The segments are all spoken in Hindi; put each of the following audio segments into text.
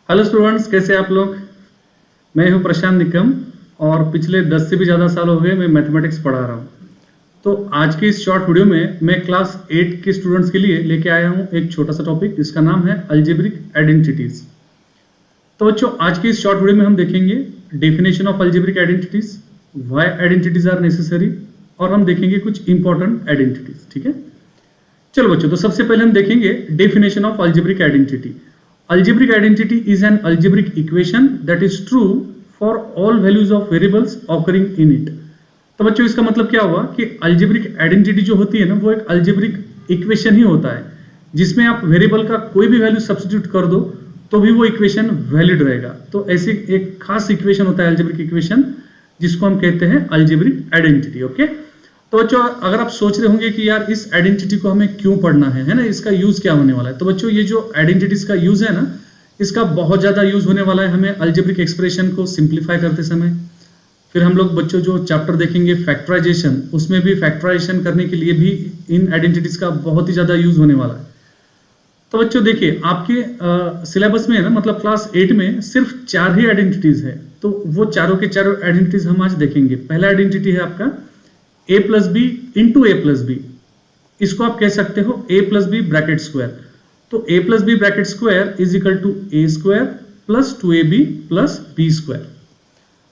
हेलो स्टूडेंट्स, कैसे आप लोग। मैं हूं प्रशांत निकम और पिछले 10 से भी ज़्यादा साल हो गए मैं मैथमेटिक्स पढ़ा रहा हूं। तो आज की इस शॉर्ट वीडियो में मैं क्लास 8 के स्टूडेंट्स के लिए लेके आया हूं एक छोटा सा टॉपिक जिसका नाम है अलजेब्रिक आइडेंटिटीज। तो बच्चों, आज की इस शॉर्ट वीडियो में हम देखेंगे definition of algebraic identities, why identities are necessary, और हम देखेंगे कुछ इंपॉर्टेंट आइडेंटिटीज। ठीक है, चलो बच्चों, तो सबसे पहले हम देखेंगे definition of algebraic identity. Algebraic identity is an algebraic equation that is true for all values of variables occurring in it। तो बच्चों, इसका मतलब क्या हुआ कि algebraic identity जो होती है ना, वो एक algebraic equation ही होता है जिसमें आप वेरिएबल का कोई भी वैल्यू सब्स्टिट्यूट कर दो तो भी वो इक्वेशन वैलिड रहेगा। तो ऐसी एक खास इक्वेशन होता है algebraic इक्वेशन, जिसको हम कहते हैं algebraic आइडेंटिटी। ओके, तो बच्चों, अगर आप सोच रहे होंगे कि यार इस आइडेंटिटी को हमें क्यों पढ़ना है ना, इसका यूज क्या होने वाला है, तो बच्चों ये जो आइडेंटिटीज का यूज है ना, इसका बहुत ज्यादा यूज होने वाला है हमें अलजेब्रिक एक्सप्रेशन को सिंप्लीफाई करते समय। फिर हम लोग बच्चों जो चैप्टर देखेंगे फैक्टराइजेशन, उसमें भी फैक्टराइजेशन करने के लिए भी इन आइडेंटिटीज का बहुत ही ज्यादा यूज होने वाला है। तो बच्चों देखिए, आपके सिलेबस में है ना, मतलब क्लास 8 में सिर्फ 4 ही आइडेंटिटीज है। तो वो चारों के चारों आइडेंटिटीज हम आज देखेंगे। पहला आइडेंटिटी है आपका a plus B into A plus B. इसको आप कह सकते हो a plus B bracket square. तो a plus B bracket square is equal to A square plus 2ab plus B square.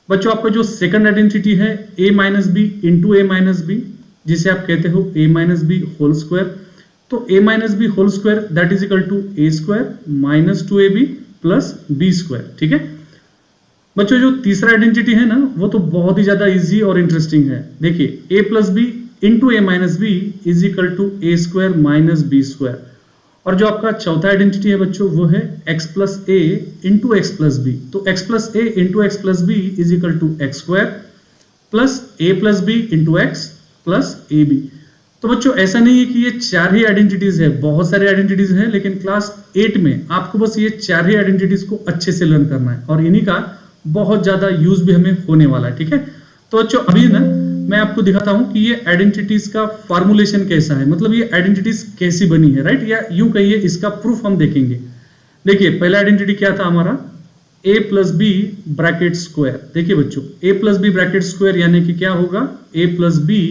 बच्चों, आपका जो सेकंड आइडेंटिटी है a minus B into A minus B, जिसे आप कहते हो a minus B whole square. तो a minus B whole square that is equal to A square minus 2ab plus B square. ठीक है बच्चों, जो तीसरा आइडेंटिटी है ना, वो तो बहुत ही ज्यादा इजी और इंटरेस्टिंग है। देखिए, a plus B into A minus B is equal to A square minus B square. और जो आपका चौथा आइडेंटिटी है बच्चों, वो है x प्लस ए इंटू एक्स प्लस बी। तो x plus A into x plus B is equal to x square plus A plus B into x plus A B. तो बच्चों, ऐसा नहीं है कि ये 4 ही आइडेंटिटीज है, बहुत सारे आइडेंटिटीज है, लेकिन क्लास 8 में आपको बस ये 4 ही आइडेंटिटीज को अच्छे से लर्न करना है और इन्हीं का बहुत ज्यादा यूज भी हमें होने वाला है। ठीक है, तो बच्चों अभी ना मैं आपको दिखाता हूं कि ये आइडेंटिटीज का फॉर्मुलेशन कैसा है, मतलब ये आइडेंटिटीज कैसी बनी है, राइट, या यूं कहिए इसका प्रूफ हम देखेंगे। देखिए, पहला आइडेंटिटी क्या था हमारा, a plus B bracket square. देखिए बच्चों, a plus B bracket square यानी कि क्या होगा, a plus B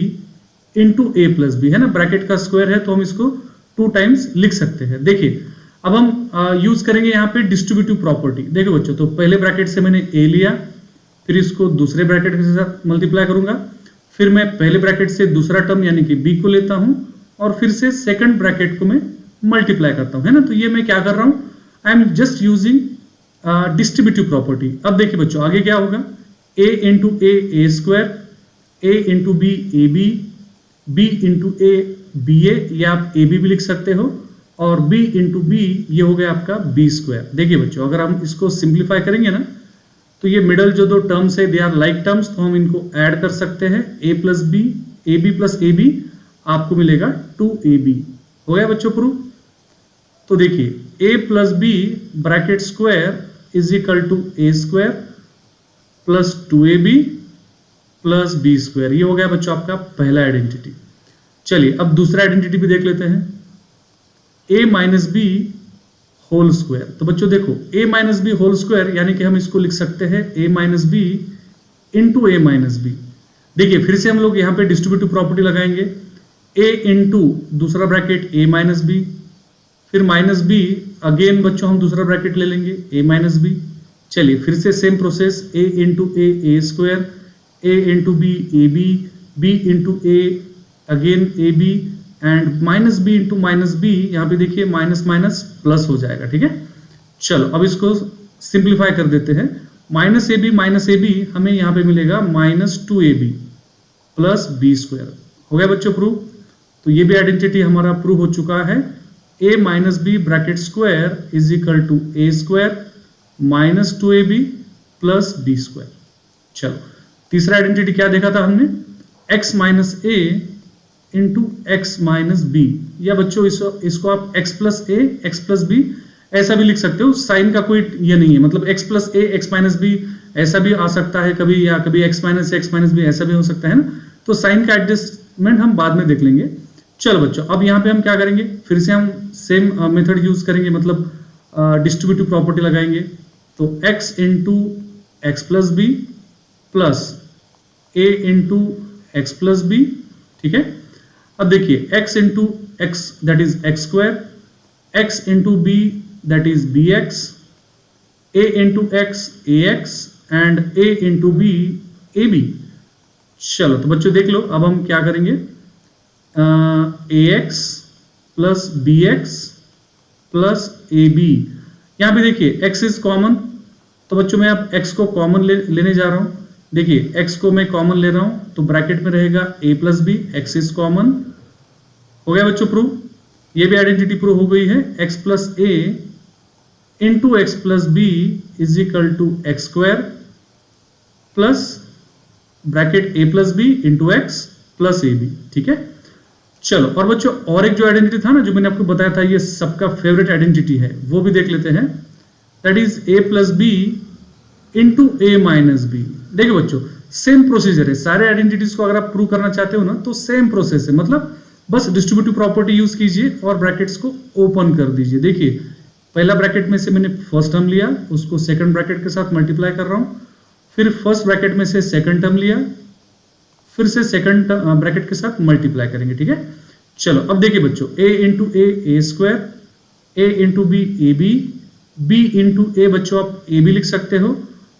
into A plus b, है ना, ब्रैकेट का स्क्वायर है तो हम इसको 2 टाइम्स लिख सकते हैं। देखिए, अब हम यूज करेंगे यहाँ पे डिस्ट्रीब्यूटिव प्रॉपर्टी। देखो बच्चों, तो पहले ब्रैकेट से मैंने a लिया, फिर इसको दूसरे ब्रैकेट के साथ मल्टीप्लाई करूंगा, फिर मैं पहले ब्रैकेट से दूसरा टर्म यानी कि b को लेता हूं और फिर से सेकंड ब्रैकेट को मैं मल्टीप्लाई करता हूं, है ना। तो ये मैं क्या कर रहा हूं, I am just using distributive property. अब देखिए बच्चों, आगे क्या होगा, a into a square, a into b a b, b into a b a, या आप ए बी भी लिख सकते हो, और b इंटू बी ये हो गया आपका बी स्क्वायर। देखिए बच्चों, अगर हम इसको सिंप्लीफाई करेंगे ना, तो ये मिडल जो 2 टर्म्स है दे आर लाइक टर्म्स, तो हम इनको ऐड कर सकते हैं। a plus b, a b plus A b, आपको मिलेगा 2ab। हो गया बच्चों प्रूफ। तो देखिए, a plus B bracket square is equal to A square plus 2ab plus B square. ये हो गया बच्चों आपका पहला आइडेंटिटी। चलिए अब दूसरा आइडेंटिटी भी देख लेते हैं, a minus B whole square. तो बच्चों देखो, a minus B whole square यानी कि हम इसको लिख सकते हैं a minus B into A minus b. देखिए, फिर से हम लोग यहाँ पे डिस्ट्रीब्यूटिव प्रॉपर्टी लगाएंगे, a इंटू दूसरा ब्रैकेट a माइनस बी, फिर माइनस बी, अगेन बच्चों हम दूसरा ब्रैकेट ले लेंगे a माइनस बी। चलिए फिर से same process, a into a square, a into b a b, b into a again a b, and minus B into minus b, यहाँ पे देखिए माइनस माइनस प्लस हो जाएगा। ठीक है, चलो अब इसको सिंप्लीफाई कर देते हैं। माइनस ए बी हमें यहाँ पे मिलेगा minus 2ab plus B square. हो गया बच्चों प्रूफ। तो ये भी आइडेंटिटी हमारा प्रूव हो चुका है, a minus b bracket square is equal to A square minus 2ab plus B square. चलो तीसरा आइडेंटिटी क्या देखा था हमने, x minus a into x minus b, या बच्चों इसको आप x plus a x plus b ऐसा भी लिख सकते हो, साइन का कोई ये नहीं है, मतलब x plus a x minus b ऐसा भी आ सकता है कभी, या कभी x minus x minus b ऐसा भी हो सकता है ना। तो साइन का एडजस्टमेंट हम बाद में देख लेंगे। चलो बच्चों, अब यहाँ पे हम क्या करेंगे, फिर से हम सेम मेथड यूज करेंगे, मतलब डिस्ट्रीब्यूटिव प्रॉपर्टी लगाएंगे। तो x into x plus b plus a into x plus b, ठीक है। अब देखिए x into x that is x square, x into b that is b x, a into x a x and a into b a b. चलो तो बच्चों देख लो, अब हम क्या करेंगे, a x plus b x plus A b. यहां पे देखिए x इज कॉमन, तो बच्चों मैं अब x को कॉमन लेने जा रहा हूं। देखिए x को मैं कॉमन ले रहा हूं तो ब्रैकेट में रहेगा a plus b, x is common. हो गया बच्चों प्रूव, ये भी आइडेंटिटी प्रूव हो गई है। x plus A into x plus B is equal to x square plus bracket a plus B into x plus A b, ठीक है। चलो और बच्चों और एक जो आइडेंटिटी था ना, जो मैंने आपको बताया था, ये सबका फेवरेट आइडेंटिटी है, वो भी देख लेते हैं। That is a plus B into A minus b. देखिए बच्चों सेम प्रोसीजर है, सारे आइडेंटिटीज को अगर आप प्रूव करना चाहते हो ना तो सेम प्रोसेस है, मतलब बस डिस्ट्रीब्यूटिव प्रॉपर्टी यूज कीजिए और ब्रैकेट्स को ओपन कर दीजिए। देखिए पहला ब्रैकेट में से मैंने फर्स्ट टर्म लिया, उसको सेकंड ब्रैकेट के साथ मल्टीप्लाई कर रहा हूं, फिर फर्स्ट ब्रैकेट में से सेकंड टर्म लिया, फिर से सेकंड ब्रैकेट के साथ मल्टीप्लाई करेंगे, ठीक है। चलो अब देखिए बच्चों, a into a square, a into b a b, b into a बच्चों आप ए बी लिख सकते हो,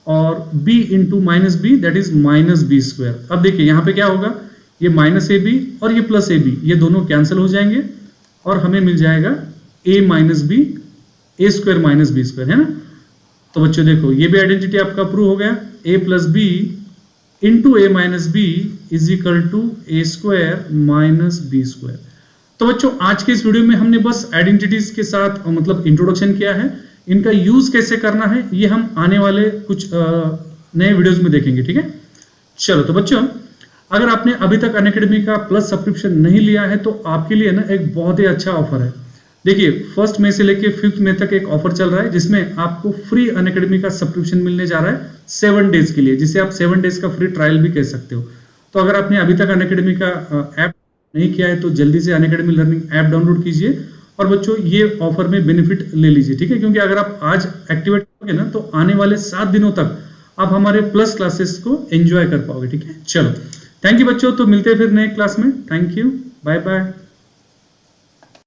और b into minus b that is minus B square. अब देखिए यहाँ पे क्या होगा, ये माइनस ए बी और ये प्लस ए बी, ये दोनों कैंसिल हो जाएंगे और हमें मिल जाएगा a minus b, a square minus B square, है ना। तो बच्चों देखो ये भी आइडेंटिटी आपका प्रूव हो गया, a plus B into A minus B is equal to A square minus B square. तो बच्चों आज के इस वीडियो में हमने बस आइडेंटिटीज के साथ मतलब इंट्रोडक्शन किया है, इनका यूज कैसे करना है ये हम आने वाले कुछ नए वीडियोस में देखेंगे, ठीक है। चलो तो बच्चों अगर आपने अभी तक अनअकैडमी का प्लस सब्सक्रिप्शन नहीं लिया है तो आपके लिए ना एक बहुत ही अच्छा ऑफर है। देखिए 1 मई से लेके 5 मई तक एक ऑफर चल रहा है जिसमें आपको फ्री अनअकैडमी का सब्सक्रिप्शन मिलने जा रहा है 7 डेज के लिए, जिसे आप 7 डेज का फ्री ट्रायल भी कह सकते हो। तो अगर आपने अभी तक अनअकैडमी का ऐप नहीं किया है तो जल्दी से अनअकैडमी लर्निंग ऐप डाउनलोड कीजिए और बच्चों ये ऑफर में बेनिफिट ले लीजिए, ठीक है। क्योंकि अगर आप आज एक्टिवेट करोगे ना तो आने वाले 7 दिनों तक आप हमारे प्लस क्लासेस को एंजॉय कर पाओगे, ठीक है। चलो थैंक यू बच्चों, तो मिलते हैं फिर नए क्लास में। Thank you, bye bye.